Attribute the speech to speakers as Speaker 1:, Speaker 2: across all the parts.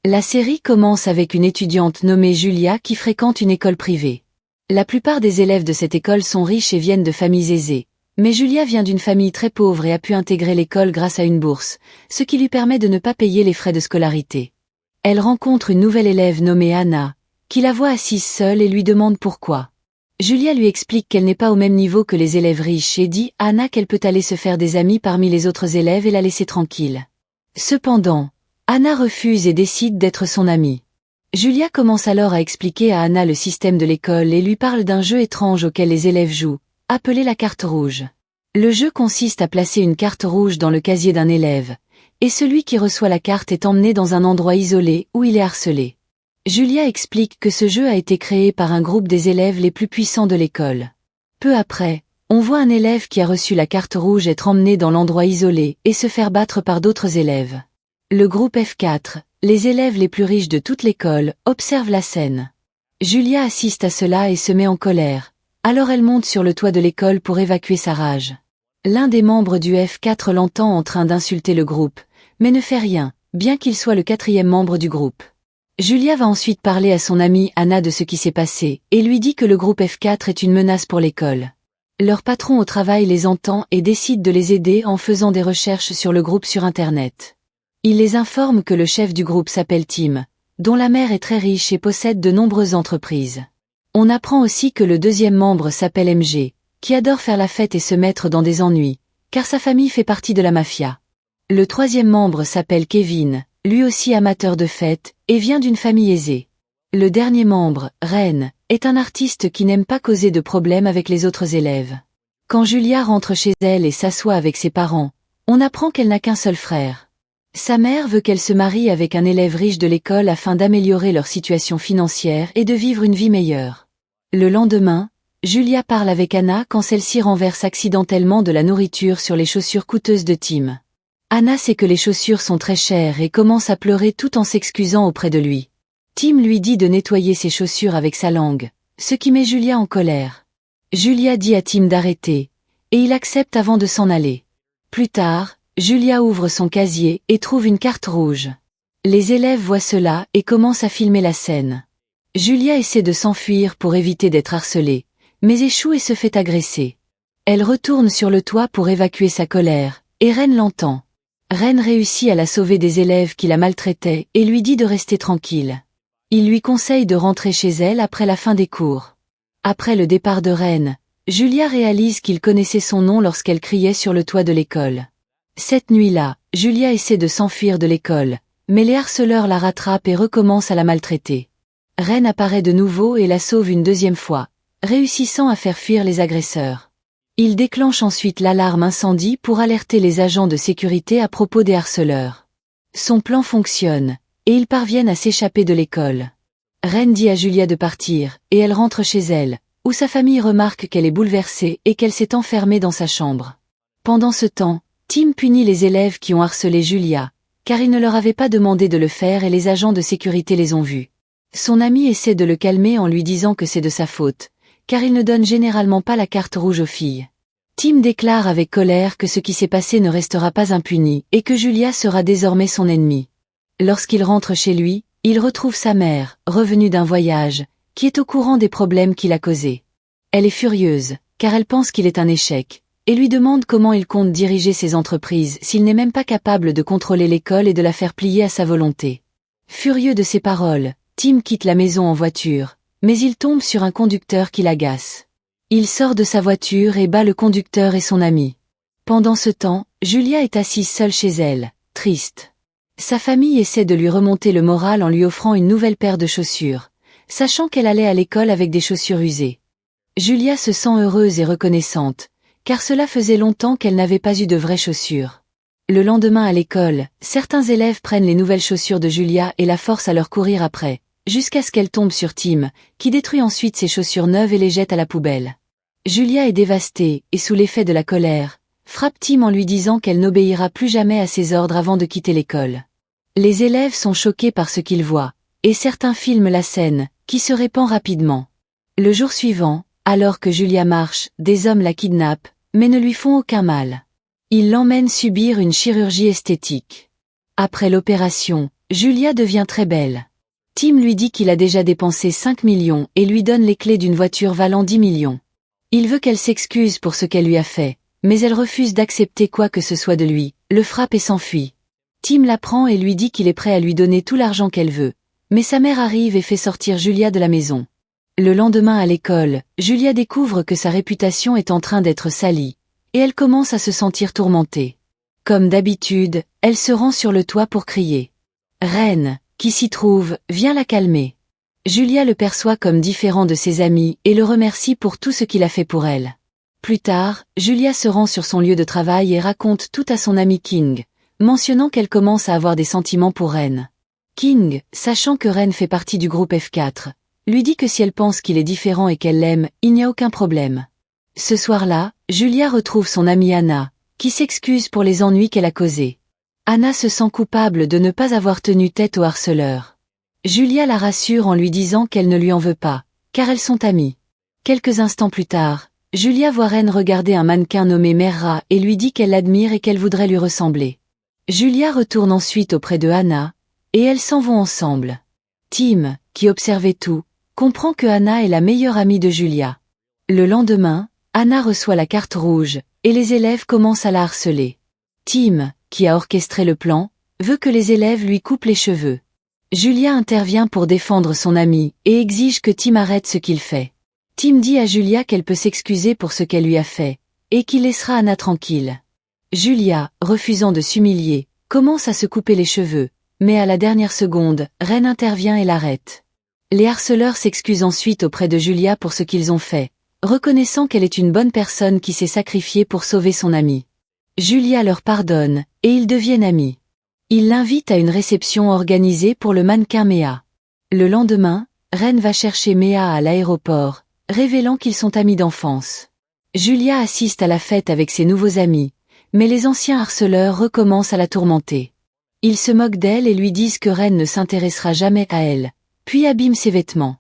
Speaker 1: La série commence avec une étudiante nommée Julia qui fréquente une école privée. La plupart des élèves de cette école sont riches et viennent de familles aisées, mais Julia vient d'une famille très pauvre et a pu intégrer l'école grâce à une bourse, ce qui lui permet de ne pas payer les frais de scolarité. Elle rencontre une nouvelle élève nommée Anna, qui la voit assise seule et lui demande pourquoi. Julia lui explique qu'elle n'est pas au même niveau que les élèves riches et dit à Anna qu'elle peut aller se faire des amis parmi les autres élèves et la laisser tranquille. Cependant, Anna refuse et décide d'être son amie. Julia commence alors à expliquer à Anna le système de l'école et lui parle d'un jeu étrange auquel les élèves jouent, appelé la carte rouge. Le jeu consiste à placer une carte rouge dans le casier d'un élève, et celui qui reçoit la carte est emmené dans un endroit isolé où il est harcelé. Julia explique que ce jeu a été créé par un groupe des élèves les plus puissants de l'école. Peu après, on voit un élève qui a reçu la carte rouge être emmené dans l'endroit isolé et se faire battre par d'autres élèves. Le groupe F4, les élèves les plus riches de toute l'école, observent la scène. Julia assiste à cela et se met en colère, alors elle monte sur le toit de l'école pour évacuer sa rage. L'un des membres du F4 l'entend en train d'insulter le groupe, mais ne fait rien, bien qu'il soit le quatrième membre du groupe. Julia va ensuite parler à son amie Anna de ce qui s'est passé, et lui dit que le groupe F4 est une menace pour l'école. Leur patron au travail les entend et décide de les aider en faisant des recherches sur le groupe sur Internet. Il les informe que le chef du groupe s'appelle Tim, dont la mère est très riche et possède de nombreuses entreprises. On apprend aussi que le deuxième membre s'appelle MG, qui adore faire la fête et se mettre dans des ennuis, car sa famille fait partie de la mafia. Le troisième membre s'appelle Kevin, lui aussi amateur de fête, et vient d'une famille aisée. Le dernier membre, Ren, est un artiste qui n'aime pas causer de problèmes avec les autres élèves. Quand Julia rentre chez elle et s'assoit avec ses parents, on apprend qu'elle n'a qu'un seul frère. Sa mère veut qu'elle se marie avec un élève riche de l'école afin d'améliorer leur situation financière et de vivre une vie meilleure. Le lendemain, Julia parle avec Anna quand celle-ci renverse accidentellement de la nourriture sur les chaussures coûteuses de Tim. Anna sait que les chaussures sont très chères et commence à pleurer tout en s'excusant auprès de lui. Tim lui dit de nettoyer ses chaussures avec sa langue, ce qui met Julia en colère. Julia dit à Tim d'arrêter, et il accepte avant de s'en aller. Plus tard, Julia ouvre son casier et trouve une carte rouge. Les élèves voient cela et commencent à filmer la scène. Julia essaie de s'enfuir pour éviter d'être harcelée, mais échoue et se fait agresser. Elle retourne sur le toit pour évacuer sa colère, et Ren l'entend. Ren réussit à la sauver des élèves qui la maltraitaient et lui dit de rester tranquille. Il lui conseille de rentrer chez elle après la fin des cours. Après le départ de Ren, Julia réalise qu'il connaissait son nom lorsqu'elle criait sur le toit de l'école. Cette nuit-là, Julia essaie de s'enfuir de l'école, mais les harceleurs la rattrapent et recommencent à la maltraiter. Ren apparaît de nouveau et la sauve une deuxième fois, réussissant à faire fuir les agresseurs. Il déclenche ensuite l'alarme incendie pour alerter les agents de sécurité à propos des harceleurs. Son plan fonctionne, et ils parviennent à s'échapper de l'école. Ren dit à Julia de partir, et elle rentre chez elle, où sa famille remarque qu'elle est bouleversée et qu'elle s'est enfermée dans sa chambre. Pendant ce temps, Tim punit les élèves qui ont harcelé Julia, car il ne leur avait pas demandé de le faire et les agents de sécurité les ont vus. Son ami essaie de le calmer en lui disant que c'est de sa faute, car il ne donne généralement pas la carte rouge aux filles. Tim déclare avec colère que ce qui s'est passé ne restera pas impuni et que Julia sera désormais son ennemie. Lorsqu'il rentre chez lui, il retrouve sa mère, revenue d'un voyage, qui est au courant des problèmes qu'il a causés. Elle est furieuse, car elle pense qu'il est un échec, et lui demande comment il compte diriger ses entreprises s'il n'est même pas capable de contrôler l'école et de la faire plier à sa volonté. Furieux de ces paroles, Tim quitte la maison en voiture, mais il tombe sur un conducteur qui l'agace. Il sort de sa voiture et bat le conducteur et son ami. Pendant ce temps, Julia est assise seule chez elle, triste. Sa famille essaie de lui remonter le moral en lui offrant une nouvelle paire de chaussures, sachant qu'elle allait à l'école avec des chaussures usées. Julia se sent heureuse et reconnaissante, car cela faisait longtemps qu'elle n'avait pas eu de vraies chaussures. Le lendemain à l'école, certains élèves prennent les nouvelles chaussures de Julia et la forcent à leur courir après, jusqu'à ce qu'elle tombe sur Tim, qui détruit ensuite ses chaussures neuves et les jette à la poubelle. Julia est dévastée, et sous l'effet de la colère, frappe Tim en lui disant qu'elle n'obéira plus jamais à ses ordres avant de quitter l'école. Les élèves sont choqués par ce qu'ils voient, et certains filment la scène, qui se répand rapidement. Le jour suivant, alors que Julia marche, des hommes la kidnappent, mais ne lui font aucun mal. Ils l'emmènent subir une chirurgie esthétique. Après l'opération, Julia devient très belle. Tim lui dit qu'il a déjà dépensé 5 millions et lui donne les clés d'une voiture valant 10 millions. Il veut qu'elle s'excuse pour ce qu'elle lui a fait, mais elle refuse d'accepter quoi que ce soit de lui, le frappe et s'enfuit. Tim la prend et lui dit qu'il est prêt à lui donner tout l'argent qu'elle veut, mais sa mère arrive et fait sortir Julia de la maison. Le lendemain à l'école, Julia découvre que sa réputation est en train d'être salie, et elle commence à se sentir tourmentée. Comme d'habitude, elle se rend sur le toit pour crier. Ren, qui s'y trouve, vient la calmer. Julia le perçoit comme différent de ses amis et le remercie pour tout ce qu'il a fait pour elle. Plus tard, Julia se rend sur son lieu de travail et raconte tout à son ami King, mentionnant qu'elle commence à avoir des sentiments pour Ren. King, sachant que Ren fait partie du groupe F4, lui dit que si elle pense qu'il est différent et qu'elle l'aime, il n'y a aucun problème. Ce soir-là, Julia retrouve son amie Anna, qui s'excuse pour les ennuis qu'elle a causés. Anna se sent coupable de ne pas avoir tenu tête au harceleur. Julia la rassure en lui disant qu'elle ne lui en veut pas, car elles sont amies. Quelques instants plus tard, Julia voit Ren regarder un mannequin nommé Merra et lui dit qu'elle l'admire et qu'elle voudrait lui ressembler. Julia retourne ensuite auprès de Anna, et elles s'en vont ensemble. Tim, qui observait tout, comprend que Anna est la meilleure amie de Julia. Le lendemain, Anna reçoit la carte rouge, et les élèves commencent à la harceler. Tim, qui a orchestré le plan, veut que les élèves lui coupent les cheveux. Julia intervient pour défendre son ami et exige que Tim arrête ce qu'il fait. Tim dit à Julia qu'elle peut s'excuser pour ce qu'elle lui a fait, et qu'il laissera Anna tranquille. Julia, refusant de s'humilier, commence à se couper les cheveux, mais à la dernière seconde, Ren intervient et l'arrête. Les harceleurs s'excusent ensuite auprès de Julia pour ce qu'ils ont fait, reconnaissant qu'elle est une bonne personne qui s'est sacrifiée pour sauver son ami. Julia leur pardonne, et ils deviennent amis. Ils l'invitent à une réception organisée pour le mannequin Mea. Le lendemain, Ren va chercher Mea à l'aéroport, révélant qu'ils sont amis d'enfance. Julia assiste à la fête avec ses nouveaux amis, mais les anciens harceleurs recommencent à la tourmenter. Ils se moquent d'elle et lui disent que Ren ne s'intéressera jamais à elle, puis abîment ses vêtements.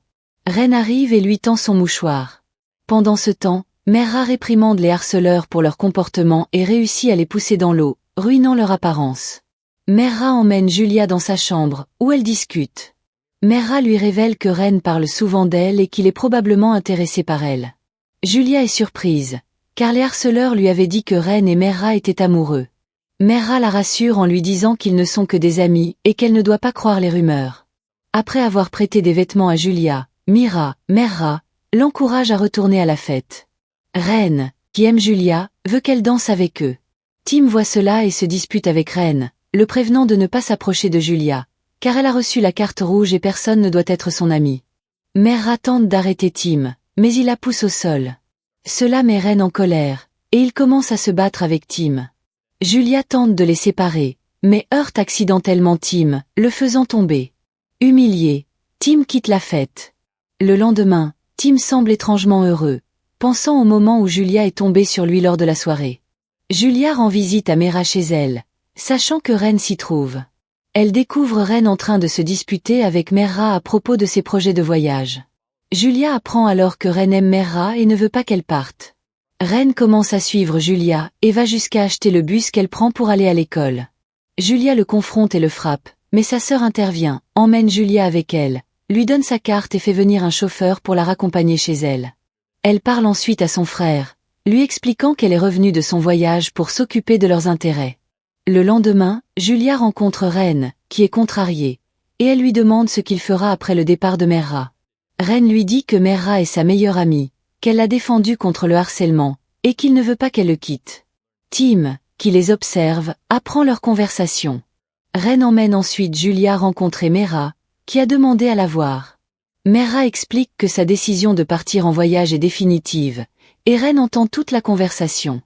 Speaker 1: Ren arrive et lui tend son mouchoir. Pendant ce temps, Merra réprimande les harceleurs pour leur comportement et réussit à les pousser dans l'eau, ruinant leur apparence. Merra emmène Julia dans sa chambre, où elle discute. Merra lui révèle que Ren parle souvent d'elle et qu'il est probablement intéressé par elle. Julia est surprise, car les harceleurs lui avaient dit que Ren et Merra étaient amoureux. Merra la rassure en lui disant qu'ils ne sont que des amis et qu'elle ne doit pas croire les rumeurs. Après avoir prêté des vêtements à Julia, Merra, l'encourage à retourner à la fête. Ren, qui aime Julia, veut qu'elle danse avec eux. Tim voit cela et se dispute avec Ren, le prévenant de ne pas s'approcher de Julia, car elle a reçu la carte rouge et personne ne doit être son ami. Merra tente d'arrêter Tim, mais il la pousse au sol. Cela met Ren en colère, et il commence à se battre avec Tim. Julia tente de les séparer, mais heurte accidentellement Tim, le faisant tomber. Humilié, Tim quitte la fête. Le lendemain, Tim semble étrangement heureux, pensant au moment où Julia est tombée sur lui lors de la soirée. Julia rend visite à Merra chez elle, sachant que Ren s'y trouve. Elle découvre Ren en train de se disputer avec Merra à propos de ses projets de voyage. Julia apprend alors que Ren aime Merra et ne veut pas qu'elle parte. Ren commence à suivre Julia et va jusqu'à acheter le bus qu'elle prend pour aller à l'école. Julia le confronte et le frappe, mais sa sœur intervient, emmène Julia avec elle, lui donne sa carte et fait venir un chauffeur pour la raccompagner chez elle. Elle parle ensuite à son frère, lui expliquant qu'elle est revenue de son voyage pour s'occuper de leurs intérêts. Le lendemain, Julia rencontre Ren, qui est contrariée, et elle lui demande ce qu'il fera après le départ de Merra. Ren lui dit que Merra est sa meilleure amie, qu'elle l'a défendue contre le harcèlement, et qu'il ne veut pas qu'elle le quitte. Tim, qui les observe, apprend leur conversation. Ren emmène ensuite Julia rencontrer Merra, qui a demandé à la voir. Merra explique que sa décision de partir en voyage est définitive, et Ren entend toute la conversation.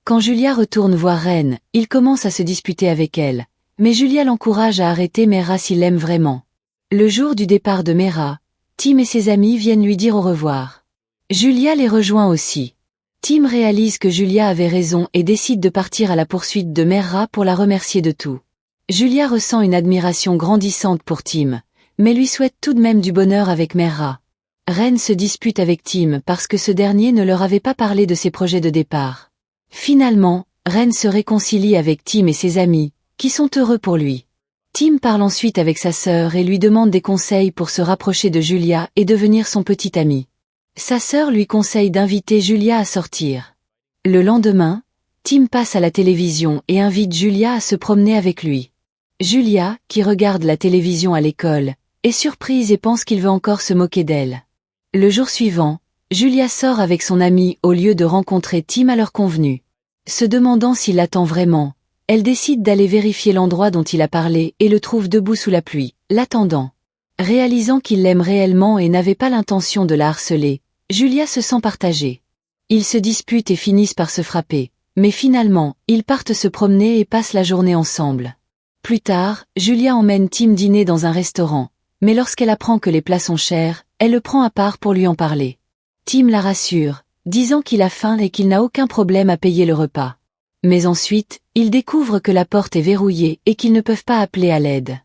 Speaker 1: Quand Julia retourne voir Ren, il commence à se disputer avec elle, mais Julia l'encourage à arrêter Merra s'il l'aime vraiment. Le jour du départ de Merra, Tim et ses amis viennent lui dire au revoir. Julia les rejoint aussi. Tim réalise que Julia avait raison et décide de partir à la poursuite de Merra pour la remercier de tout. Julia ressent une admiration grandissante pour Tim, mais lui souhaite tout de même du bonheur avec Merra. Ren se dispute avec Tim parce que ce dernier ne leur avait pas parlé de ses projets de départ. Finalement, Ren se réconcilie avec Tim et ses amis, qui sont heureux pour lui. Tim parle ensuite avec sa sœur et lui demande des conseils pour se rapprocher de Julia et devenir son petit ami. Sa sœur lui conseille d'inviter Julia à sortir. Le lendemain, Tim passe à la télévision et invite Julia à se promener avec lui. Julia, qui regarde la télévision à l'école, est surprise et pense qu'il veut encore se moquer d'elle. Le jour suivant, Julia sort avec son amie au lieu de rencontrer Tim à l'heure convenue. Se demandant s'il l'attend vraiment, elle décide d'aller vérifier l'endroit dont il a parlé et le trouve debout sous la pluie, l'attendant. Réalisant qu'il l'aime réellement et n'avait pas l'intention de la harceler, Julia se sent partagée. Ils se disputent et finissent par se frapper, mais finalement, ils partent se promener et passent la journée ensemble. Plus tard, Julia emmène Tim dîner dans un restaurant, mais lorsqu'elle apprend que les plats sont chers, elle le prend à part pour lui en parler. Tim la rassure, disant qu'il a faim et qu'il n'a aucun problème à payer le repas. Mais ensuite, il découvre que la porte est verrouillée et qu'ils ne peuvent pas appeler à l'aide.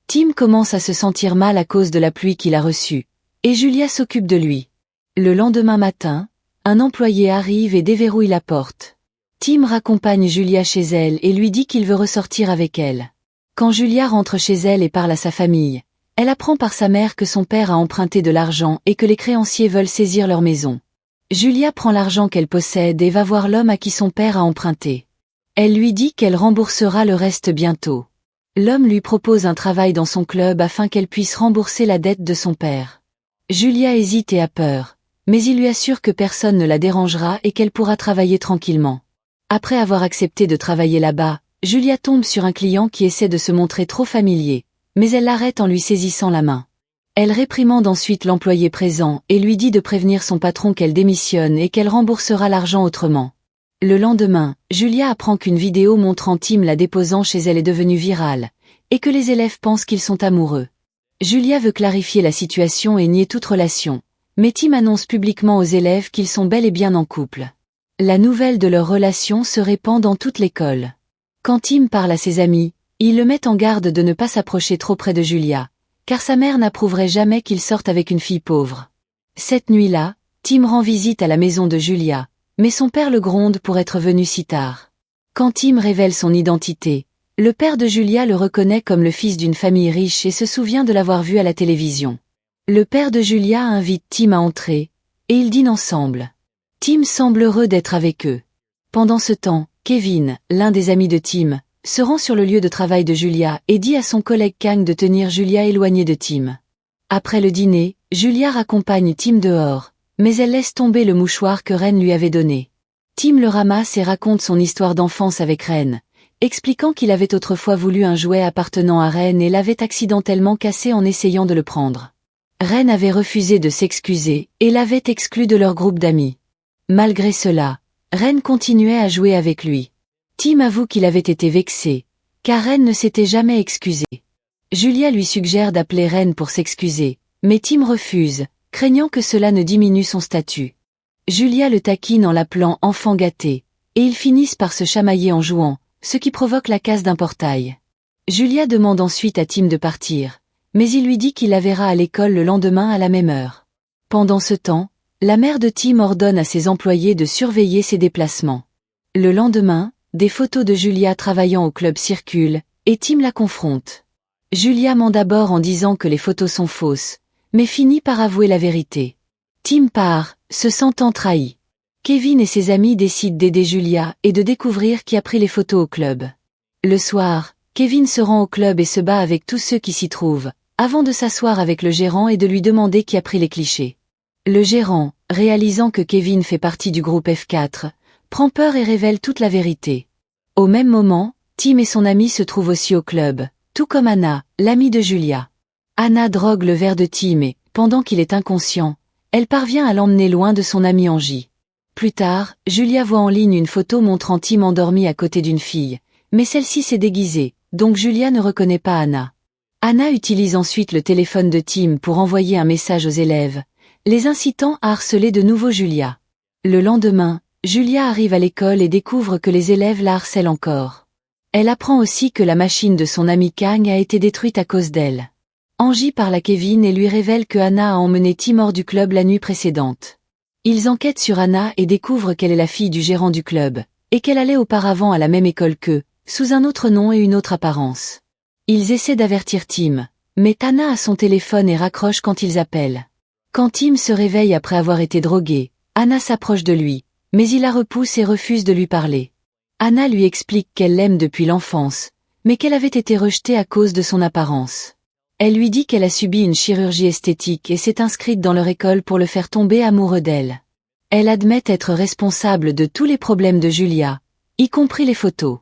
Speaker 1: Tim commence à se sentir mal à cause de la pluie qu'il a reçue, et Julia s'occupe de lui. Le lendemain matin, un employé arrive et déverrouille la porte. Tim raccompagne Julia chez elle et lui dit qu'il veut ressortir avec elle. Quand Julia rentre chez elle et parle à sa famille, elle apprend par sa mère que son père a emprunté de l'argent et que les créanciers veulent saisir leur maison. Julia prend l'argent qu'elle possède et va voir l'homme à qui son père a emprunté. Elle lui dit qu'elle remboursera le reste bientôt. L'homme lui propose un travail dans son club afin qu'elle puisse rembourser la dette de son père. Julia hésite et a peur, mais il lui assure que personne ne la dérangera et qu'elle pourra travailler tranquillement. Après avoir accepté de travailler là-bas, Julia tombe sur un client qui essaie de se montrer trop familier, mais elle l'arrête en lui saisissant la main. Elle réprimande ensuite l'employé présent et lui dit de prévenir son patron qu'elle démissionne et qu'elle remboursera l'argent autrement. Le lendemain, Julia apprend qu'une vidéo montrant Tim la déposant chez elle est devenue virale, et que les élèves pensent qu'ils sont amoureux. Julia veut clarifier la situation et nier toute relation, mais Tim annonce publiquement aux élèves qu'ils sont bel et bien en couple. La nouvelle de leur relation se répand dans toute l'école. Quand Tim parle à ses amis, ils le mettent en garde de ne pas s'approcher trop près de Julia, car sa mère n'approuverait jamais qu'il sorte avec une fille pauvre. Cette nuit-là, Tim rend visite à la maison de Julia, mais son père le gronde pour être venu si tard. Quand Tim révèle son identité, le père de Julia le reconnaît comme le fils d'une famille riche et se souvient de l'avoir vu à la télévision. Le père de Julia invite Tim à entrer, et ils dînent ensemble. Tim semble heureux d'être avec eux. Pendant ce temps, Kevin, l'un des amis de Tim, se rend sur le lieu de travail de Julia et dit à son collègue Kang de tenir Julia éloignée de Tim. Après le dîner, Julia raccompagne Tim dehors, mais elle laisse tomber le mouchoir que Ren lui avait donné. Tim le ramasse et raconte son histoire d'enfance avec Ren, expliquant qu'il avait autrefois voulu un jouet appartenant à Ren et l'avait accidentellement cassé en essayant de le prendre. Ren avait refusé de s'excuser et l'avait exclu de leur groupe d'amis. Malgré cela, Ren continuait à jouer avec lui. Tim avoue qu'il avait été vexé, car Ren ne s'était jamais excusé. Julia lui suggère d'appeler Ren pour s'excuser, mais Tim refuse, craignant que cela ne diminue son statut. Julia le taquine en l'appelant enfant gâté, et ils finissent par se chamailler en jouant, ce qui provoque la casse d'un portail. Julia demande ensuite à Tim de partir, mais il lui dit qu'il la verra à l'école le lendemain à la même heure. Pendant ce temps, la mère de Tim ordonne à ses employés de surveiller ses déplacements. Le lendemain, des photos de Julia travaillant au club circulent, et Tim la confronte. Julia ment d'abord en disant que les photos sont fausses, mais finit par avouer la vérité. Tim part, se sentant trahi. Kevin et ses amis décident d'aider Julia et de découvrir qui a pris les photos au club. Le soir, Kevin se rend au club et se bat avec tous ceux qui s'y trouvent, avant de s'asseoir avec le gérant et de lui demander qui a pris les clichés. Le gérant, réalisant que Kevin fait partie du groupe F4, prend peur et révèle toute la vérité. Au même moment, Tim et son ami se trouvent aussi au club, tout comme Anna, l'amie de Julia. Anna drogue le verre de Tim et, pendant qu'il est inconscient, elle parvient à l'emmener loin de son ami Angie. Plus tard, Julia voit en ligne une photo montrant Tim endormi à côté d'une fille, mais celle-ci s'est déguisée, donc Julia ne reconnaît pas Anna. Anna utilise ensuite le téléphone de Tim pour envoyer un message aux élèves, les incitant à harceler de nouveau Julia. Le lendemain, Julia arrive à l'école et découvre que les élèves la harcèlent encore. Elle apprend aussi que la machine de son ami Kang a été détruite à cause d'elle. Angie parle à Kevin et lui révèle que Anna a emmené Tim hors du club la nuit précédente. Ils enquêtent sur Anna et découvrent qu'elle est la fille du gérant du club, et qu'elle allait auparavant à la même école qu'eux, sous un autre nom et une autre apparence. Ils essaient d'avertir Tim, mais Anna a son téléphone et raccroche quand ils appellent. Quand Tim se réveille après avoir été drogué, Anna s'approche de lui, mais il la repousse et refuse de lui parler. Anna lui explique qu'elle l'aime depuis l'enfance, mais qu'elle avait été rejetée à cause de son apparence. Elle lui dit qu'elle a subi une chirurgie esthétique et s'est inscrite dans leur école pour le faire tomber amoureux d'elle. Elle admet être responsable de tous les problèmes de Julia, y compris les photos.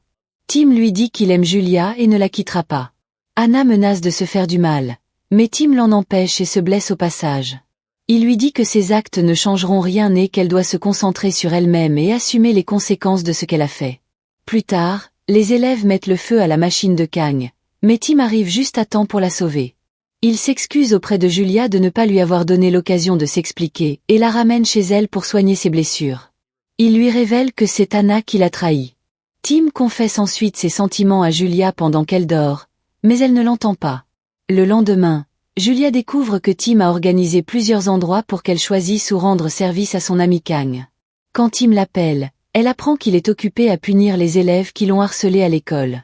Speaker 1: Tim lui dit qu'il aime Julia et ne la quittera pas. Anna menace de se faire du mal, mais Tim l'en empêche et se blesse au passage. Il lui dit que ses actes ne changeront rien et qu'elle doit se concentrer sur elle-même et assumer les conséquences de ce qu'elle a fait. Plus tard, les élèves mettent le feu à la machine de Kang, mais Tim arrive juste à temps pour la sauver. Il s'excuse auprès de Julia de ne pas lui avoir donné l'occasion de s'expliquer et la ramène chez elle pour soigner ses blessures. Il lui révèle que c'est Anna qui l'a trahi. Tim confesse ensuite ses sentiments à Julia pendant qu'elle dort, mais elle ne l'entend pas. Le lendemain, Julia découvre que Tim a organisé plusieurs endroits pour qu'elle choisisse ou rendre service à son ami Kang. Quand Tim l'appelle, elle apprend qu'il est occupé à punir les élèves qui l'ont harcelé à l'école.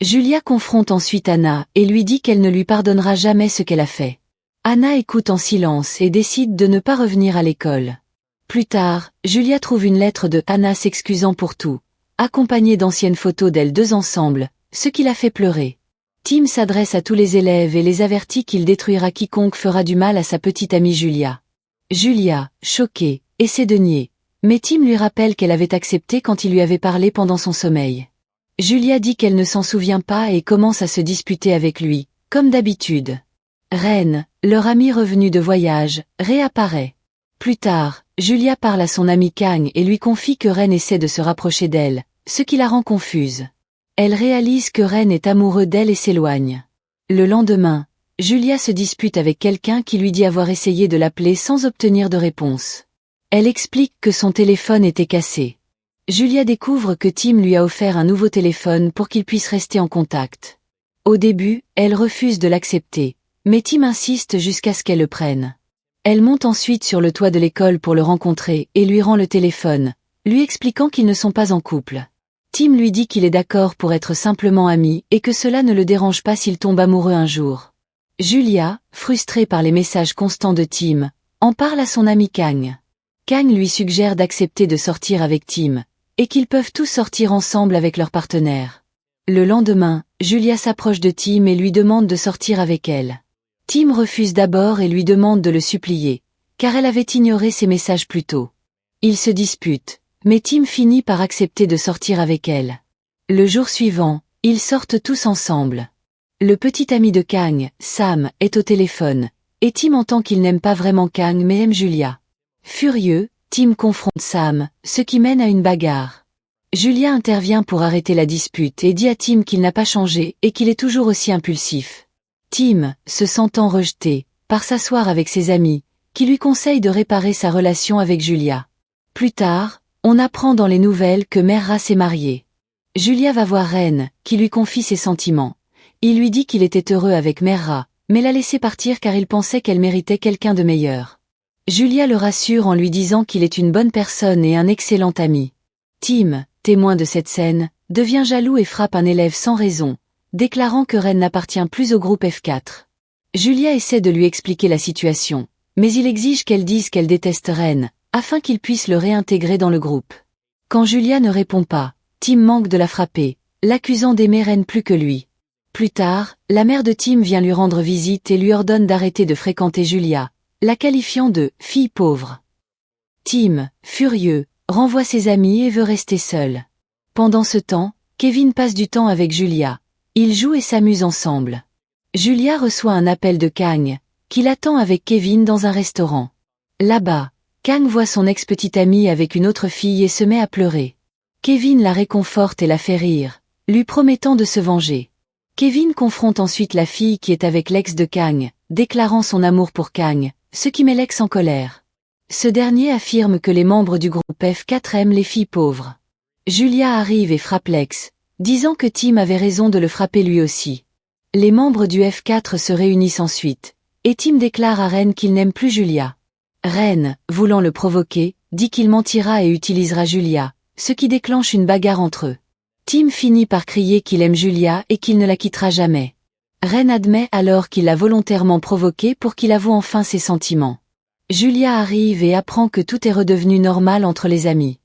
Speaker 1: Julia confronte ensuite Anna et lui dit qu'elle ne lui pardonnera jamais ce qu'elle a fait. Anna écoute en silence et décide de ne pas revenir à l'école. Plus tard, Julia trouve une lettre de Anna s'excusant pour tout, accompagnée d'anciennes photos d'elles deux ensemble, ce qui la fait pleurer. Tim s'adresse à tous les élèves et les avertit qu'il détruira quiconque fera du mal à sa petite amie Julia. Julia, choquée, essaie de nier, mais Tim lui rappelle qu'elle avait accepté quand il lui avait parlé pendant son sommeil. Julia dit qu'elle ne s'en souvient pas et commence à se disputer avec lui, comme d'habitude. Ren, leur ami revenu de voyage, réapparaît. Plus tard, Julia parle à son ami Kang et lui confie que Ren essaie de se rapprocher d'elle, ce qui la rend confuse. Elle réalise que Ren est amoureux d'elle et s'éloigne. Le lendemain, Julia se dispute avec quelqu'un qui lui dit avoir essayé de l'appeler sans obtenir de réponse. Elle explique que son téléphone était cassé. Julia découvre que Tim lui a offert un nouveau téléphone pour qu'il puisse rester en contact. Au début, elle refuse de l'accepter, mais Tim insiste jusqu'à ce qu'elle le prenne. Elle monte ensuite sur le toit de l'école pour le rencontrer et lui rend le téléphone, lui expliquant qu'ils ne sont pas en couple. Tim lui dit qu'il est d'accord pour être simplement amis et que cela ne le dérange pas s'il tombe amoureux un jour. Julia, frustrée par les messages constants de Tim, en parle à son ami Kang. Kang lui suggère d'accepter de sortir avec Tim, et qu'ils peuvent tous sortir ensemble avec leur partenaire. Le lendemain, Julia s'approche de Tim et lui demande de sortir avec elle. Tim refuse d'abord et lui demande de le supplier, car elle avait ignoré ses messages plus tôt. Ils se disputent, mais Tim finit par accepter de sortir avec elle. Le jour suivant, ils sortent tous ensemble. Le petit ami de Kang, Sam, est au téléphone, et Tim entend qu'il n'aime pas vraiment Kang mais aime Julia. Furieux, Tim confronte Sam, ce qui mène à une bagarre. Julia intervient pour arrêter la dispute et dit à Tim qu'il n'a pas changé et qu'il est toujours aussi impulsif. Tim, se sentant rejeté, part s'asseoir avec ses amis, qui lui conseillent de réparer sa relation avec Julia. Plus tard, on apprend dans les nouvelles que Merra s'est mariée. Julia va voir Ren, qui lui confie ses sentiments. Il lui dit qu'il était heureux avec Merra, mais l'a laissé partir car il pensait qu'elle méritait quelqu'un de meilleur. Julia le rassure en lui disant qu'il est une bonne personne et un excellent ami. Tim, témoin de cette scène, devient jaloux et frappe un élève sans raison, déclarant que Ren n'appartient plus au groupe F4. Julia essaie de lui expliquer la situation, mais il exige qu'elle dise qu'elle déteste Ren, afin qu'il puisse le réintégrer dans le groupe. Quand Julia ne répond pas, Tim manque de la frapper, l'accusant d'aimer Ren plus que lui. Plus tard, la mère de Tim vient lui rendre visite et lui ordonne d'arrêter de fréquenter Julia, la qualifiant de « fille pauvre ». Tim, furieux, renvoie ses amis et veut rester seul. Pendant ce temps, Kevin passe du temps avec Julia. Ils jouent et s'amusent ensemble. Julia reçoit un appel de Kang, qui l'attend avec Kevin dans un restaurant. Là-bas, Kang voit son ex-petite amie avec une autre fille et se met à pleurer. Kevin la réconforte et la fait rire, lui promettant de se venger. Kevin confronte ensuite la fille qui est avec l'ex de Kang, déclarant son amour pour Kang, ce qui met l'ex en colère. Ce dernier affirme que les membres du groupe F4 aiment les filles pauvres. Julia arrive et frappe l'ex, disant que Tim avait raison de le frapper lui aussi. Les membres du F4 se réunissent ensuite, et Tim déclare à Ren qu'il n'aime plus Julia. Ren, voulant le provoquer, dit qu'il mentira et utilisera Julia, ce qui déclenche une bagarre entre eux. Tim finit par crier qu'il aime Julia et qu'il ne la quittera jamais. Ren admet alors qu'il l'a volontairement provoqué pour qu'il avoue enfin ses sentiments. Julia arrive et apprend que tout est redevenu normal entre les amis.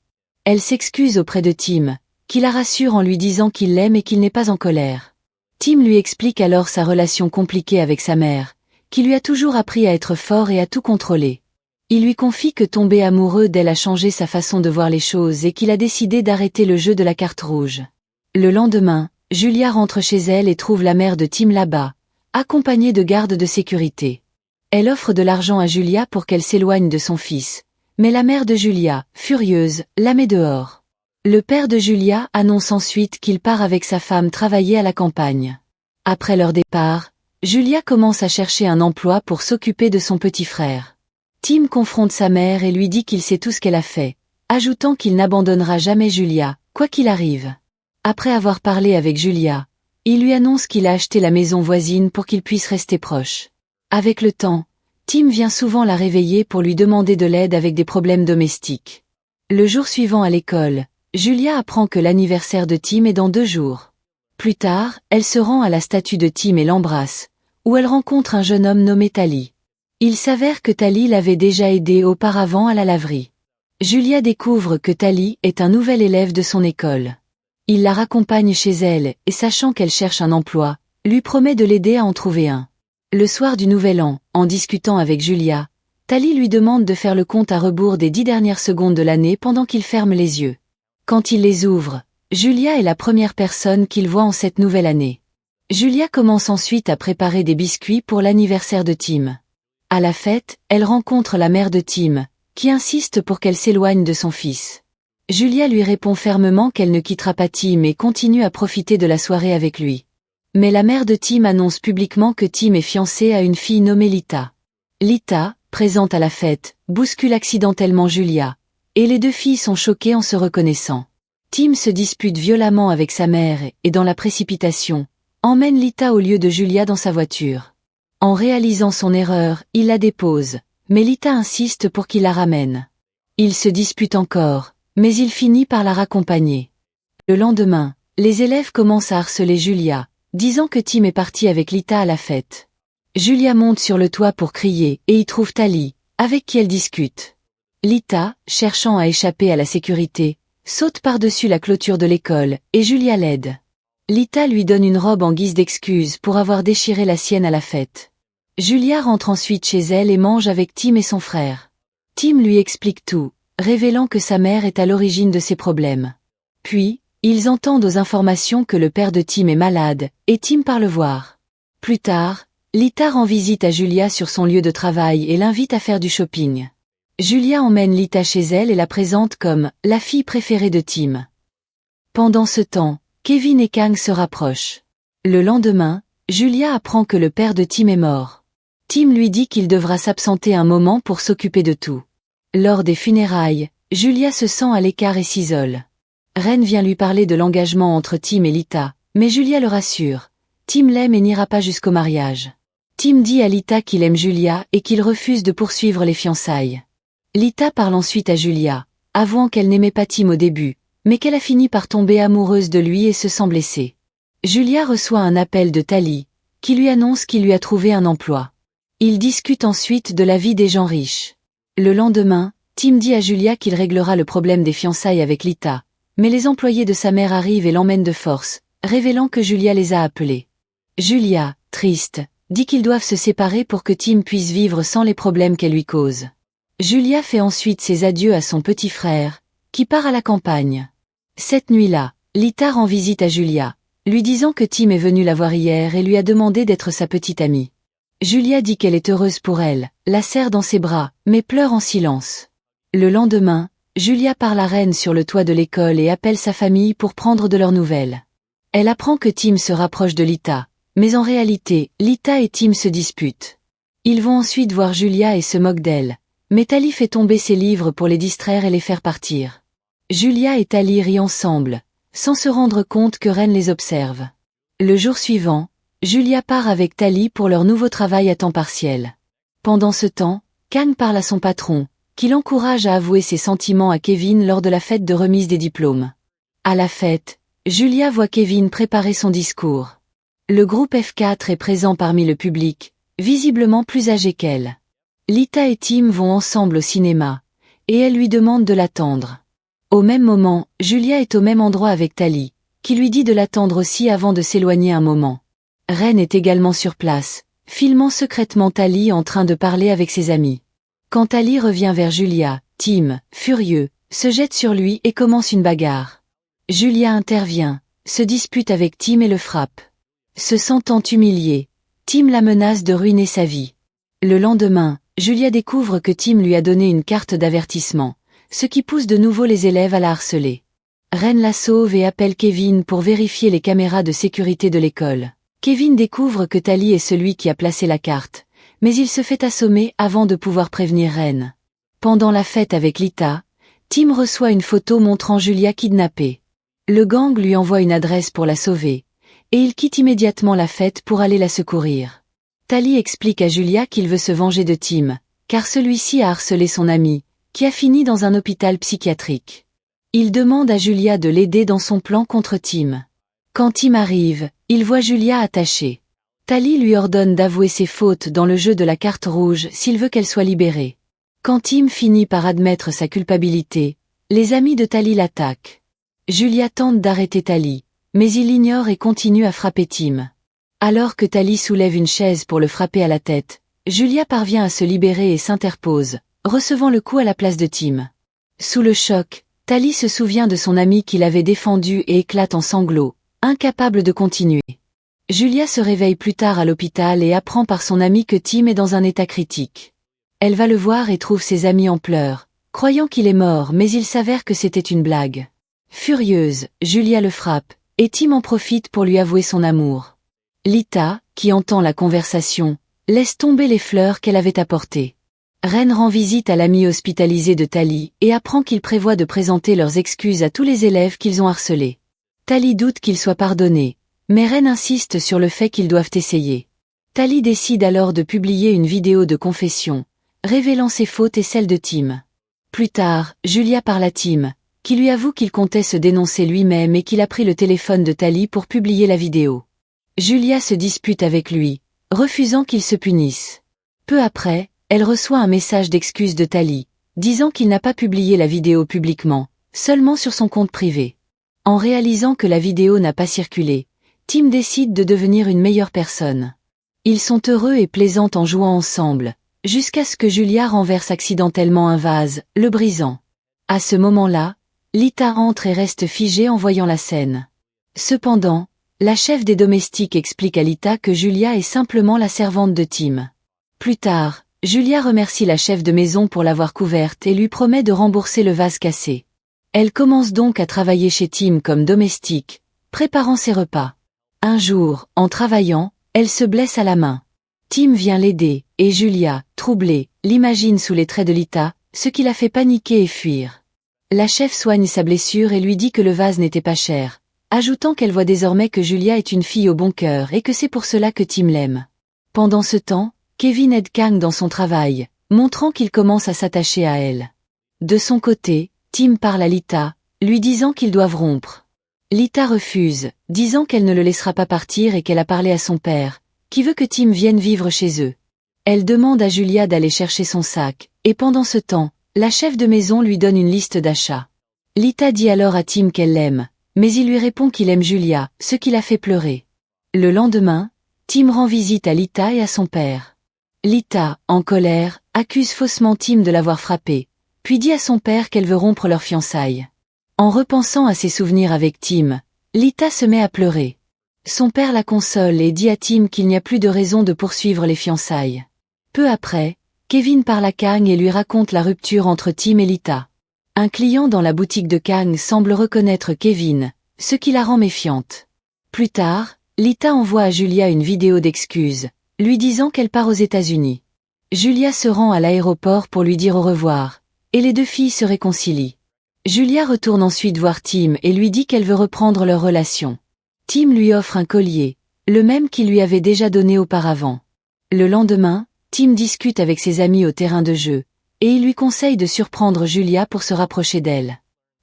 Speaker 1: Elle s'excuse auprès de Tim, qui la rassure en lui disant qu'il l'aime et qu'il n'est pas en colère. Tim lui explique alors sa relation compliquée avec sa mère, qui lui a toujours appris à être fort et à tout contrôler. Il lui confie que tomber amoureux d'elle a changé sa façon de voir les choses et qu'il a décidé d'arrêter le jeu de la carte rouge. Le lendemain, Julia rentre chez elle et trouve la mère de Tim là-bas, accompagnée de gardes de sécurité. Elle offre de l'argent à Julia pour qu'elle s'éloigne de son fils, mais la mère de Julia, furieuse, la met dehors. Le père de Julia annonce ensuite qu'il part avec sa femme travailler à la campagne. Après leur départ, Julia commence à chercher un emploi pour s'occuper de son petit frère. Tim confronte sa mère et lui dit qu'il sait tout ce qu'elle a fait, ajoutant qu'il n'abandonnera jamais Julia, quoi qu'il arrive. Après avoir parlé avec Julia, il lui annonce qu'il a acheté la maison voisine pour qu'ils puissent rester proches. Avec le temps, Tim vient souvent la réveiller pour lui demander de l'aide avec des problèmes domestiques. Le jour suivant à l'école, Julia apprend que l'anniversaire de Tim est dans 2 jours. Plus tard, elle se rend à la statue de Tim et l'embrasse, où elle rencontre un jeune homme nommé Tali. Il s'avère que Tali l'avait déjà aidé auparavant à la laverie. Julia découvre que Tali est un nouvel élève de son école. Il la raccompagne chez elle et sachant qu'elle cherche un emploi, lui promet de l'aider à en trouver un. Le soir du Nouvel An, en discutant avec Julia, Tali lui demande de faire le compte à rebours des 10 dernières secondes de l'année pendant qu'il ferme les yeux. Quand il les ouvre, Julia est la première personne qu'il voit en cette nouvelle année. Julia commence ensuite à préparer des biscuits pour l'anniversaire de Tim. À la fête, elle rencontre la mère de Tim, qui insiste pour qu'elle s'éloigne de son fils. Julia lui répond fermement qu'elle ne quittera pas Tim et continue à profiter de la soirée avec lui. Mais la mère de Tim annonce publiquement que Tim est fiancé à une fille nommée Lita. Lita, présente à la fête, bouscule accidentellement Julia, et les 2 filles sont choquées en se reconnaissant. Tim se dispute violemment avec sa mère et dans la précipitation, emmène Lita au lieu de Julia dans sa voiture. En réalisant son erreur, il la dépose, mais Lita insiste pour qu'il la ramène. Ils se disputent encore, mais il finit par la raccompagner. Le lendemain, les élèves commencent à harceler Julia, disant que Tim est parti avec Lita à la fête. Julia monte sur le toit pour crier et y trouve Tali, avec qui elle discute. Lita, cherchant à échapper à la sécurité, saute par-dessus la clôture de l'école et Julia l'aide. Lita lui donne une robe en guise d'excuse pour avoir déchiré la sienne à la fête. Julia rentre ensuite chez elle et mange avec Tim et son frère. Tim lui explique tout, révélant que sa mère est à l'origine de ses problèmes. Puis, ils entendent aux informations que le père de Tim est malade, et Tim part le voir. Plus tard, Lita rend visite à Julia sur son lieu de travail et l'invite à faire du shopping. Julia emmène Lita chez elle et la présente comme « la fille préférée de Tim ». Pendant ce temps, Kevin et Kang se rapprochent. Le lendemain, Julia apprend que le père de Tim est mort. Tim lui dit qu'il devra s'absenter un moment pour s'occuper de tout. Lors des funérailles, Julia se sent à l'écart et s'isole. Ren vient lui parler de l'engagement entre Tim et Lita, mais Julia le rassure. Tim l'aime et n'ira pas jusqu'au mariage. Tim dit à Lita qu'il aime Julia et qu'il refuse de poursuivre les fiançailles. Lita parle ensuite à Julia, avouant qu'elle n'aimait pas Tim au début, mais qu'elle a fini par tomber amoureuse de lui et se sent blessée. Julia reçoit un appel de Tali, qui lui annonce qu'il lui a trouvé un emploi. Ils discutent ensuite de la vie des gens riches. Le lendemain, Tim dit à Julia qu'il réglera le problème des fiançailles avec Lita, mais les employés de sa mère arrivent et l'emmènent de force, révélant que Julia les a appelés. Julia, triste, dit qu'ils doivent se séparer pour que Tim puisse vivre sans les problèmes qu'elle lui cause. Julia fait ensuite ses adieux à son petit frère, qui part à la campagne. Cette nuit-là, Lita rend visite à Julia, lui disant que Tim est venu la voir hier et lui a demandé d'être sa petite amie. Julia dit qu'elle est heureuse pour elle, la serre dans ses bras, mais pleure en silence. Le lendemain, Julia parle à Ren sur le toit de l'école et appelle sa famille pour prendre de leurs nouvelles. Elle apprend que Tim se rapproche de Lita, mais en réalité, Lita et Tim se disputent. Ils vont ensuite voir Julia et se moquent d'elle, mais Tali fait tomber ses livres pour les distraire et les faire partir. Julia et Tali rient ensemble, sans se rendre compte que Ren les observe. Le jour suivant, Julia part avec Tali pour leur nouveau travail à temps partiel. Pendant ce temps, Kang parle à son patron, qui l'encourage à avouer ses sentiments à Kevin lors de la fête de remise des diplômes. À la fête, Julia voit Kevin préparer son discours. Le groupe F4 est présent parmi le public, visiblement plus âgé qu'elle. Lita et Tim vont ensemble au cinéma, et elle lui demande de l'attendre. Au même moment, Julia est au même endroit avec Tali, qui lui dit de l'attendre aussi avant de s'éloigner un moment. Ren est également sur place, filmant secrètement Tali en train de parler avec ses amis. Quand Tali revient vers Julia, Tim, furieux, se jette sur lui et commence une bagarre. Julia intervient, se dispute avec Tim et le frappe. Se sentant humilié, Tim la menace de ruiner sa vie. Le lendemain, Julia découvre que Tim lui a donné une carte d'avertissement, ce qui pousse de nouveau les élèves à la harceler. Ren la sauve et appelle Kevin pour vérifier les caméras de sécurité de l'école. Kevin découvre que Tali est celui qui a placé la carte, mais il se fait assommer avant de pouvoir prévenir Ren. Pendant la fête avec Lita, Tim reçoit une photo montrant Julia kidnappée. Le gang lui envoie une adresse pour la sauver, et il quitte immédiatement la fête pour aller la secourir. Tali explique à Julia qu'il veut se venger de Tim, car celui-ci a harcelé son ami, qui a fini dans un hôpital psychiatrique. Il demande à Julia de l'aider dans son plan contre Tim. Quand Tim arrive, il voit Julia attachée. Tali lui ordonne d'avouer ses fautes dans le jeu de la carte rouge s'il veut qu'elle soit libérée. Quand Tim finit par admettre sa culpabilité, les amis de Tali l'attaquent. Julia tente d'arrêter Tali, mais il l'ignore et continue à frapper Tim. Alors que Tali soulève une chaise pour le frapper à la tête, Julia parvient à se libérer et s'interpose, recevant le coup à la place de Tim. Sous le choc, Tali se souvient de son ami qui l'avait défendu et éclate en sanglots, incapable de continuer. Julia se réveille plus tard à l'hôpital et apprend par son ami que Tim est dans un état critique. Elle va le voir et trouve ses amis en pleurs, croyant qu'il est mort mais il s'avère que c'était une blague. Furieuse, Julia le frappe, et Tim en profite pour lui avouer son amour. Lita, qui entend la conversation, laisse tomber les fleurs qu'elle avait apportées. Ren rend visite à l'ami hospitalisé de Tali et apprend qu'il prévoit de présenter leurs excuses à tous les élèves qu'ils ont harcelés. Tali doute qu'il soit pardonné, mais Ren insiste sur le fait qu'ils doivent essayer. Tali décide alors de publier une vidéo de confession, révélant ses fautes et celles de Tim. Plus tard, Julia parle à Tim, qui lui avoue qu'il comptait se dénoncer lui-même et qu'il a pris le téléphone de Tali pour publier la vidéo. Julia se dispute avec lui, refusant qu'il se punisse. Peu après, elle reçoit un message d'excuse de Tali, disant qu'il n'a pas publié la vidéo publiquement, seulement sur son compte privé. En réalisant que la vidéo n'a pas circulé, Tim décide de devenir une meilleure personne. Ils sont heureux et plaisants en jouant ensemble, jusqu'à ce que Julia renverse accidentellement un vase, le brisant. À ce moment-là, Lita entre et reste figée en voyant la scène. Cependant, la chef des domestiques explique à Lita que Julia est simplement la servante de Tim. Plus tard, Julia remercie la chef de maison pour l'avoir couverte et lui promet de rembourser le vase cassé. Elle commence donc à travailler chez Tim comme domestique, préparant ses repas. Un jour, en travaillant, elle se blesse à la main. Tim vient l'aider, et Julia, troublée, l'imagine sous les traits de Lita, ce qui la fait paniquer et fuir. La chef soigne sa blessure et lui dit que le vase n'était pas cher, ajoutant qu'elle voit désormais que Julia est une fille au bon cœur et que c'est pour cela que Tim l'aime. Pendant ce temps, Kevin aide Kang dans son travail, montrant qu'il commence à s'attacher à elle. De son côté, Tim parle à Lita, lui disant qu'ils doivent rompre. Lita refuse, disant qu'elle ne le laissera pas partir et qu'elle a parlé à son père, qui veut que Tim vienne vivre chez eux. Elle demande à Julia d'aller chercher son sac, et pendant ce temps, la chef de maison lui donne une liste d'achats. Lita dit alors à Tim qu'elle l'aime, mais il lui répond qu'il aime Julia, ce qui la fait pleurer. Le lendemain, Tim rend visite à Lita et à son père. Lita, en colère, accuse faussement Tim de l'avoir frappée, puis dit à son père qu'elle veut rompre leurs fiançailles. En repensant à ses souvenirs avec Tim, Lita se met à pleurer. Son père la console et dit à Tim qu'il n'y a plus de raison de poursuivre les fiançailles. Peu après, Kevin parle à Kang et lui raconte la rupture entre Tim et Lita. Un client dans la boutique de Kang semble reconnaître Kevin, ce qui la rend méfiante. Plus tard, Lita envoie à Julia une vidéo d'excuses, lui disant qu'elle part aux États-Unis. Julia se rend à l'aéroport pour lui dire au revoir, et les deux filles se réconcilient. Julia retourne ensuite voir Tim et lui dit qu'elle veut reprendre leur relation. Tim lui offre un collier, le même qu'il lui avait déjà donné auparavant. Le lendemain, Tim discute avec ses amis au terrain de jeu, et il lui conseille de surprendre Julia pour se rapprocher d'elle.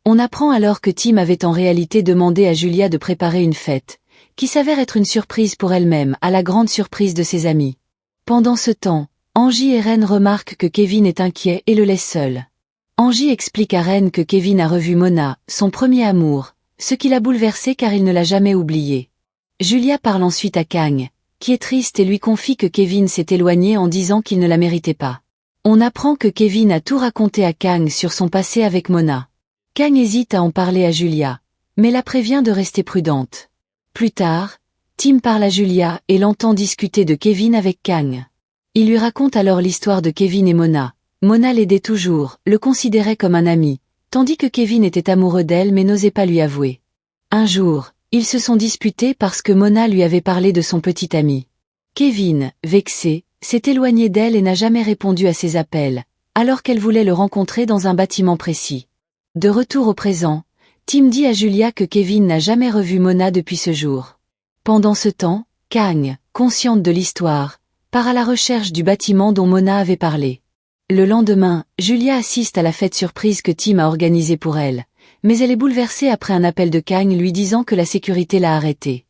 Speaker 1: On apprend alors que Tim avait en réalité demandé à Julia de préparer une fête, qui s'avère être une surprise pour elle-même, à la grande surprise de ses amis. Pendant ce temps, Angie et Ren remarquent que Kevin est inquiet et le laissent seul. Angie explique à Ren que Kevin a revu Mona, son premier amour, ce qui l'a bouleversé car il ne l'a jamais oublié. Julia parle ensuite à Kang, qui est triste et lui confie que Kevin s'est éloigné en disant qu'il ne la méritait pas. On apprend que Kevin a tout raconté à Kang sur son passé avec Mona. Kang hésite à en parler à Julia, mais la prévient de rester prudente. Plus tard, Tim parle à Julia et l'entend discuter de Kevin avec Kang. Il lui raconte alors l'histoire de Kevin et Mona. Mona l'aidait toujours, le considérait comme un ami, tandis que Kevin était amoureux d'elle mais n'osait pas lui avouer. Un jour, ils se sont disputés parce que Mona lui avait parlé de son petit ami. Kevin, vexé, s'est éloigné d'elle et n'a jamais répondu à ses appels, alors qu'elle voulait le rencontrer dans un bâtiment précis. De retour au présent, Tim dit à Julia que Kevin n'a jamais revu Mona depuis ce jour. Pendant ce temps, Kang, consciente de l'histoire, part à la recherche du bâtiment dont Mona avait parlé. Le lendemain, Julia assiste à la fête surprise que Tim a organisée pour elle, mais elle est bouleversée après un appel de Kang lui disant que la sécurité l'a arrêtée.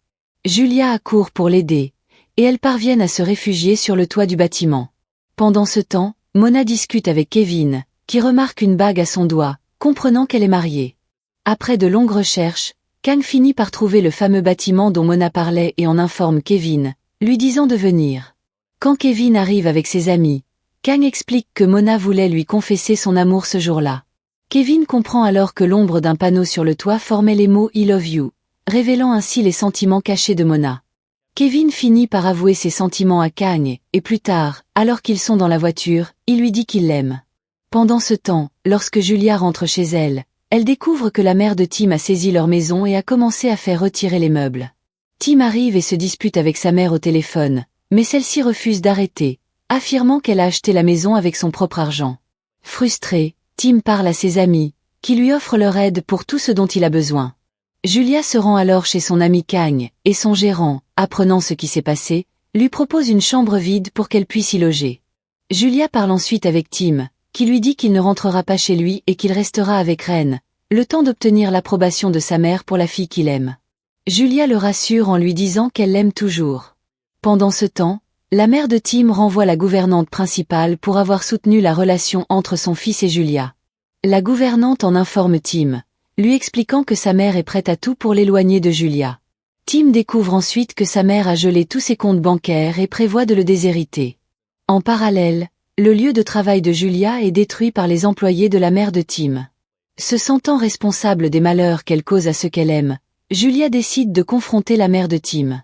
Speaker 1: Julia accourt pour l'aider, et elles parviennent à se réfugier sur le toit du bâtiment. Pendant ce temps, Mona discute avec Kevin, qui remarque une bague à son doigt, comprenant qu'elle est mariée. Après de longues recherches, Kang finit par trouver le fameux bâtiment dont Mona parlait et en informe Kevin, lui disant de venir. Quand Kevin arrive avec ses amis, Kang explique que Mona voulait lui confesser son amour ce jour-là. Kevin comprend alors que l'ombre d'un panneau sur le toit formait les mots « I love you », révélant ainsi les sentiments cachés de Mona. Kevin finit par avouer ses sentiments à Kang, et plus tard, alors qu'ils sont dans la voiture, il lui dit qu'il l'aime. Pendant ce temps, lorsque Julia rentre chez elle, elle découvre que la mère de Tim a saisi leur maison et a commencé à faire retirer les meubles. Tim arrive et se dispute avec sa mère au téléphone, mais celle-ci refuse d'arrêter, affirmant qu'elle a acheté la maison avec son propre argent. Frustré, Tim parle à ses amis, qui lui offrent leur aide pour tout ce dont il a besoin. Julia se rend alors chez son ami Kang, et son gérant, apprenant ce qui s'est passé, lui propose une chambre vide pour qu'elle puisse y loger. Julia parle ensuite avec Tim, qui lui dit qu'il ne rentrera pas chez lui et qu'il restera avec Ren, le temps d'obtenir l'approbation de sa mère pour la fille qu'il aime. Julia le rassure en lui disant qu'elle l'aime toujours. Pendant ce temps, la mère de Tim renvoie la gouvernante principale pour avoir soutenu la relation entre son fils et Julia. La gouvernante en informe Tim, lui expliquant que sa mère est prête à tout pour l'éloigner de Julia. Tim découvre ensuite que sa mère a gelé tous ses comptes bancaires et prévoit de le déshériter. En parallèle, le lieu de travail de Julia est détruit par les employés de la mère de Tim. Se sentant responsable des malheurs qu'elle cause à ceux qu'elle aime, Julia décide de confronter la mère de Tim.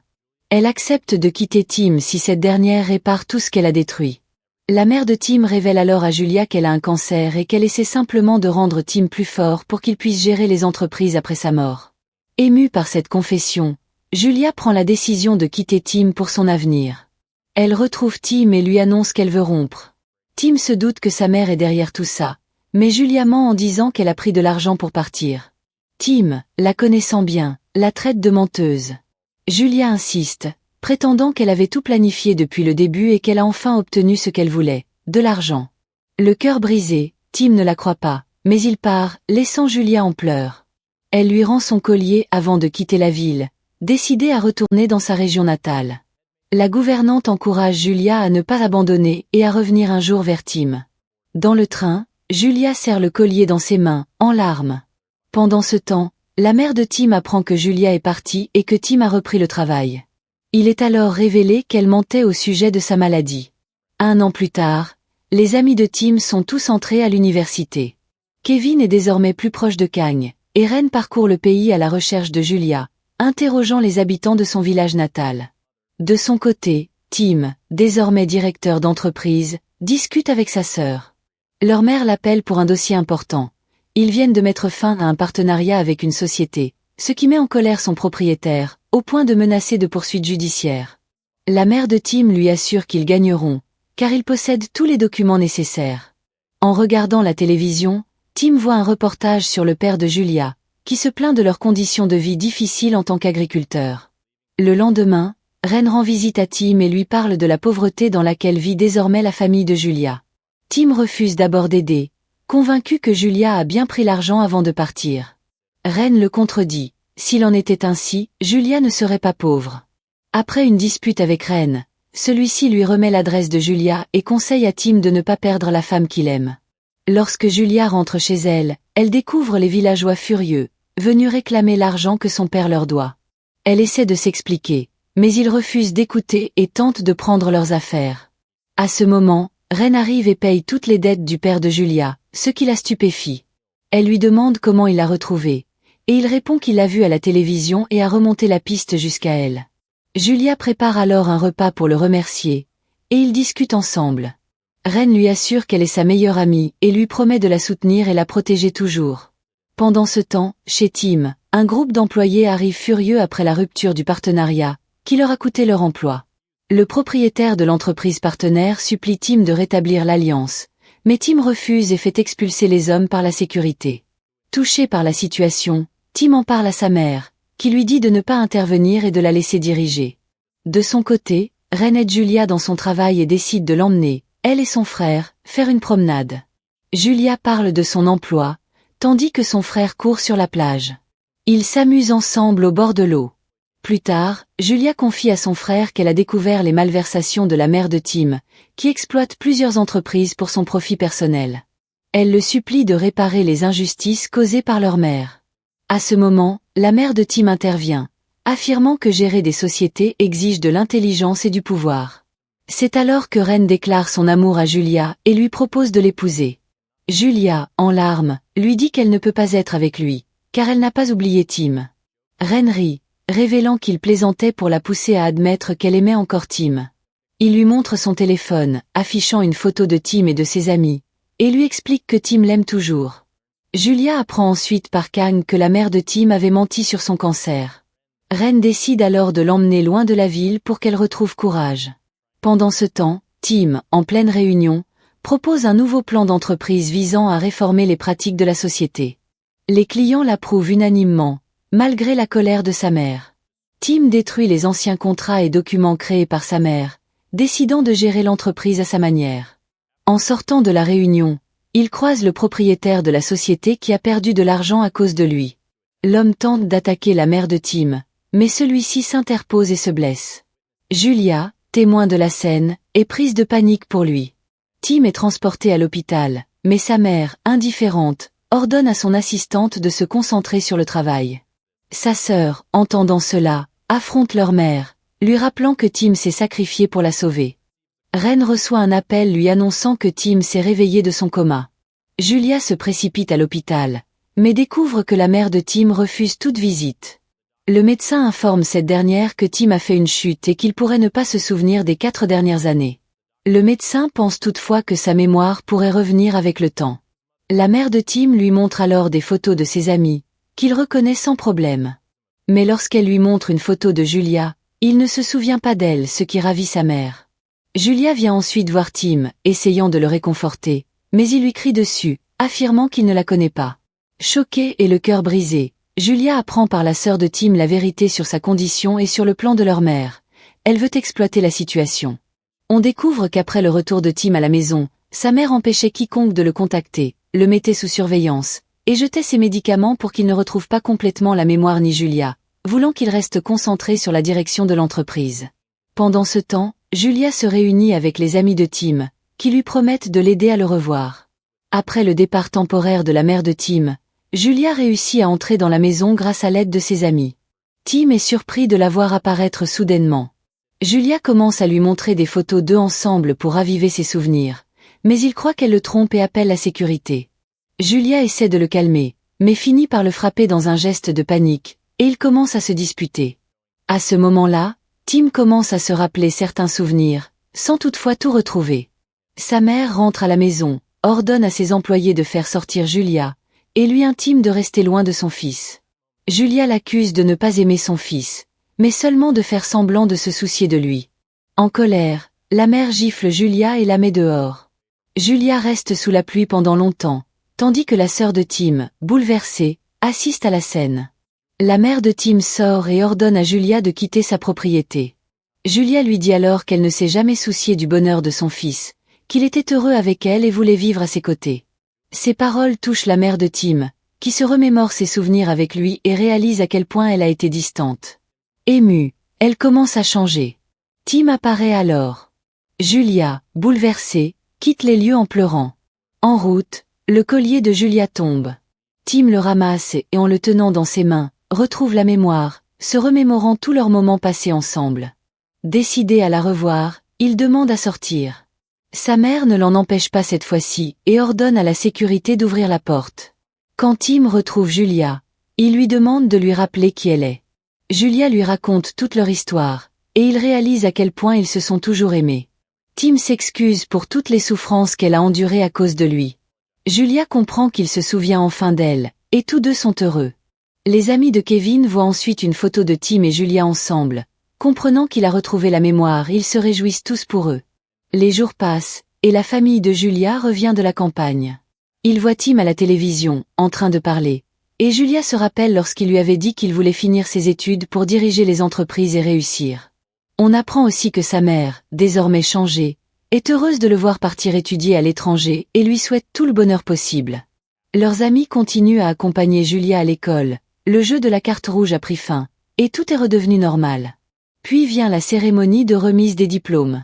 Speaker 1: Elle accepte de quitter Tim si cette dernière répare tout ce qu'elle a détruit. La mère de Tim révèle alors à Julia qu'elle a un cancer et qu'elle essaie simplement de rendre Tim plus fort pour qu'il puisse gérer les entreprises après sa mort. Émue par cette confession, Julia prend la décision de quitter Tim pour son avenir. Elle retrouve Tim et lui annonce qu'elle veut rompre. Tim se doute que sa mère est derrière tout ça, mais Julia ment en disant qu'elle a pris de l'argent pour partir. Tim, la connaissant bien, la traite de menteuse. Julia insiste, prétendant qu'elle avait tout planifié depuis le début et qu'elle a enfin obtenu ce qu'elle voulait, de l'argent. Le cœur brisé, Tim ne la croit pas, mais il part, laissant Julia en pleurs. Elle lui rend son collier avant de quitter la ville, décidée à retourner dans sa région natale. La gouvernante encourage Julia à ne pas abandonner et à revenir un jour vers Tim. Dans le train, Julia serre le collier dans ses mains, en larmes. Pendant ce temps, la mère de Tim apprend que Julia est partie et que Tim a repris le travail. Il est alors révélé qu'elle mentait au sujet de sa maladie. 1 an plus tard, les amis de Tim sont tous entrés à l'université. Kevin est désormais plus proche de Kang, et Ren parcourt le pays à la recherche de Julia, interrogeant les habitants de son village natal. De son côté, Tim, désormais directeur d'entreprise, discute avec sa sœur. Leur mère l'appelle pour un dossier important. Ils viennent de mettre fin à un partenariat avec une société, ce qui met en colère son propriétaire, au point de menacer de poursuites judiciaires. La mère de Tim lui assure qu'ils gagneront, car ils possèdent tous les documents nécessaires. En regardant la télévision, Tim voit un reportage sur le père de Julia, qui se plaint de leurs conditions de vie difficiles en tant qu'agriculteur. Le lendemain, Ren rend visite à Tim et lui parle de la pauvreté dans laquelle vit désormais la famille de Julia. Tim refuse d'abord d'aider, convaincu que Julia a bien pris l'argent avant de partir. Ren le contredit, S'il en était ainsi, Julia ne serait pas pauvre. Après une dispute avec Ren, celui-ci lui remet l'adresse de Julia et conseille à Tim de ne pas perdre la femme qu'il aime. Lorsque Julia rentre chez elle, elle découvre les villageois furieux, venus réclamer l'argent que son père leur doit. Elle essaie de s'expliquer, mais ils refusent d'écouter et tentent de prendre leurs affaires. À ce moment, Ren arrive et paye toutes les dettes du père de Julia, ce qui la stupéfie. Elle lui demande comment il l'a retrouvée, et il répond qu'il l'a vue à la télévision et a remonté la piste jusqu'à elle. Julia prépare alors un repas pour le remercier, et ils discutent ensemble. Ren lui assure qu'elle est sa meilleure amie et lui promet de la soutenir et la protéger toujours. Pendant ce temps, chez Tim, un groupe d'employés arrive furieux après la rupture du partenariat, qui leur a coûté leur emploi. Le propriétaire de l'entreprise partenaire supplie Tim de rétablir l'alliance, mais Tim refuse et fait expulser les hommes par la sécurité. Touché par la situation, Tim en parle à sa mère, qui lui dit de ne pas intervenir et de la laisser diriger. De son côté, Ren aide Julia dans son travail et décide de l'emmener, elle et son frère, faire une promenade. Julia parle de son emploi, tandis que son frère court sur la plage. Ils s'amusent ensemble au bord de l'eau. Plus tard, Julia confie à son frère qu'elle a découvert les malversations de la mère de Tim, qui exploite plusieurs entreprises pour son profit personnel. Elle le supplie de réparer les injustices causées par leur mère. À ce moment, la mère de Tim intervient, affirmant que gérer des sociétés exige de l'intelligence et du pouvoir. C'est alors que Ren déclare son amour à Julia et lui propose de l'épouser. Julia, en larmes, lui dit qu'elle ne peut pas être avec lui, car elle n'a pas oublié Tim. Ren rit, révélant qu'il plaisantait pour la pousser à admettre qu'elle aimait encore Tim. Il lui montre son téléphone, affichant une photo de Tim et de ses amis, et lui explique que Tim l'aime toujours. Julia apprend ensuite par Kang que la mère de Tim avait menti sur son cancer. Ren décide alors de l'emmener loin de la ville pour qu'elle retrouve courage. Pendant ce temps, Tim, en pleine réunion, propose un nouveau plan d'entreprise visant à réformer les pratiques de la société. Les clients l'approuvent unanimement, malgré la colère de sa mère. Tim détruit les anciens contrats et documents créés par sa mère, décidant de gérer l'entreprise à sa manière. En sortant de la réunion, il croise le propriétaire de la société qui a perdu de l'argent à cause de lui. L'homme tente d'attaquer la mère de Tim, mais celui-ci s'interpose et se blesse. Julia, témoin de la scène, est prise de panique pour lui. Tim est transporté à l'hôpital, mais sa mère, indifférente, ordonne à son assistante de se concentrer sur le travail. Sa sœur, entendant cela, affronte leur mère, lui rappelant que Tim s'est sacrifié pour la sauver. Ren reçoit un appel lui annonçant que Tim s'est réveillé de son coma. Julia se précipite à l'hôpital, mais découvre que la mère de Tim refuse toute visite. Le médecin informe cette dernière que Tim a fait une chute et qu'il pourrait ne pas se souvenir des 4 dernières années. Le médecin pense toutefois que sa mémoire pourrait revenir avec le temps. La mère de Tim lui montre alors des photos de ses amis, qu'il reconnaît sans problème. Mais lorsqu'elle lui montre une photo de Julia, il ne se souvient pas d'elle, ce qui ravit sa mère. Julia vient ensuite voir Tim, essayant de le réconforter, mais il lui crie dessus, affirmant qu'il ne la connaît pas. Choquée et le cœur brisé, Julia apprend par la sœur de Tim la vérité sur sa condition et sur le plan de leur mère. Elle veut exploiter la situation. On découvre qu'après le retour de Tim à la maison, sa mère empêchait quiconque de le contacter, le mettait sous surveillance, et jetait ses médicaments pour qu'il ne retrouve pas complètement la mémoire ni Julia, voulant qu'il reste concentré sur la direction de l'entreprise. Pendant ce temps, Julia se réunit avec les amis de Tim, qui lui promettent de l'aider à le revoir. Après le départ temporaire de la mère de Tim, Julia réussit à entrer dans la maison grâce à l'aide de ses amis. Tim est surpris de la voir apparaître soudainement. Julia commence à lui montrer des photos d'eux ensemble pour raviver ses souvenirs, mais il croit qu'elle le trompe et appelle la sécurité. Julia essaie de le calmer, mais finit par le frapper dans un geste de panique, et ils commencent à se disputer. À ce moment-là, Tim commence à se rappeler certains souvenirs, sans toutefois tout retrouver. Sa mère rentre à la maison, ordonne à ses employés de faire sortir Julia, et lui intime de rester loin de son fils. Julia l'accuse de ne pas aimer son fils, mais seulement de faire semblant de se soucier de lui. En colère, la mère gifle Julia et la met dehors. Julia reste sous la pluie pendant longtemps, tandis que la sœur de Tim, bouleversée, assiste à la scène. La mère de Tim sort et ordonne à Julia de quitter sa propriété. Julia lui dit alors qu'elle ne s'est jamais souciée du bonheur de son fils, qu'il était heureux avec elle et voulait vivre à ses côtés. Ces paroles touchent la mère de Tim, qui se remémore ses souvenirs avec lui et réalise à quel point elle a été distante. Émue, elle commence à changer. Tim apparaît alors. Julia, bouleversée, quitte les lieux en pleurant. En route, le collier de Julia tombe. Tim le ramasse et en le tenant dans ses mains, retrouve la mémoire, se remémorant tous leurs moments passés ensemble. Décidé à la revoir, il demande à sortir. Sa mère ne l'en empêche pas cette fois-ci et ordonne à la sécurité d'ouvrir la porte. Quand Tim retrouve Julia, il lui demande de lui rappeler qui elle est. Julia lui raconte toute leur histoire, et il réalise à quel point ils se sont toujours aimés. Tim s'excuse pour toutes les souffrances qu'elle a endurées à cause de lui. Julia comprend qu'il se souvient enfin d'elle, et tous deux sont heureux. Les amis de Kevin voient ensuite une photo de Tim et Julia ensemble. Comprenant qu'il a retrouvé la mémoire, ils se réjouissent tous pour eux. Les jours passent, et la famille de Julia revient de la campagne. Il voit Tim à la télévision, en train de parler, et Julia se rappelle lorsqu'il lui avait dit qu'il voulait finir ses études pour diriger les entreprises et réussir. On apprend aussi que sa mère, désormais changée, est heureuse de le voir partir étudier à l'étranger et lui souhaite tout le bonheur possible. Leurs amis continuent à accompagner Julia à l'école, le jeu de la carte rouge a pris fin, et tout est redevenu normal. Puis vient la cérémonie de remise des diplômes.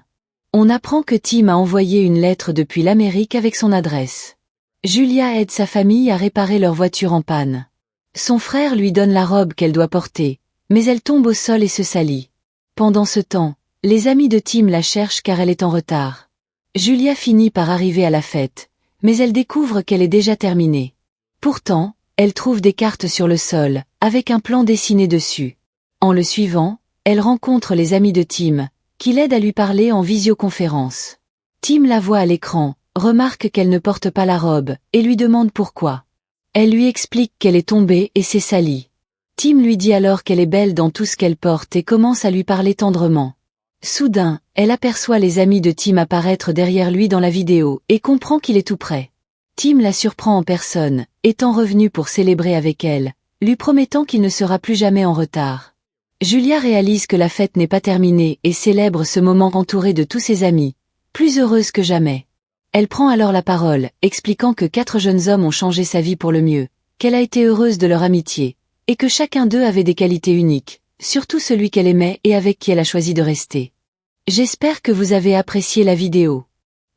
Speaker 1: On apprend que Tim a envoyé une lettre depuis l'Amérique avec son adresse. Julia aide sa famille à réparer leur voiture en panne. Son frère lui donne la robe qu'elle doit porter, mais elle tombe au sol et se salit. Pendant ce temps, les amis de Tim la cherchent car elle est en retard. Julia finit par arriver à la fête, mais elle découvre qu'elle est déjà terminée. Pourtant, elle trouve des cartes sur le sol, avec un plan dessiné dessus. En le suivant, elle rencontre les amis de Tim, qui l'aident à lui parler en visioconférence. Tim la voit à l'écran, remarque qu'elle ne porte pas la robe, et lui demande pourquoi. Elle lui explique qu'elle est tombée et s'est salie. Tim lui dit alors qu'elle est belle dans tout ce qu'elle porte et commence à lui parler tendrement. Soudain, elle aperçoit les amis de Tim apparaître derrière lui dans la vidéo et comprend qu'il est tout prêt. Tim la surprend en personne, étant revenu pour célébrer avec elle, lui promettant qu'il ne sera plus jamais en retard. Julia réalise que la fête n'est pas terminée et célèbre ce moment entourée de tous ses amis, plus heureuse que jamais. Elle prend alors la parole, expliquant que 4 jeunes hommes ont changé sa vie pour le mieux, qu'elle a été heureuse de leur amitié, et que chacun d'eux avait des qualités uniques, surtout celui qu'elle aimait et avec qui elle a choisi de rester. J'espère que vous avez apprécié la vidéo.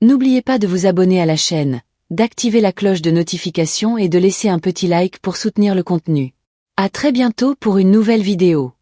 Speaker 1: N'oubliez pas de vous abonner à la chaîne, d'activer la cloche de notification et de laisser un petit like pour soutenir le contenu. À très bientôt pour une nouvelle vidéo.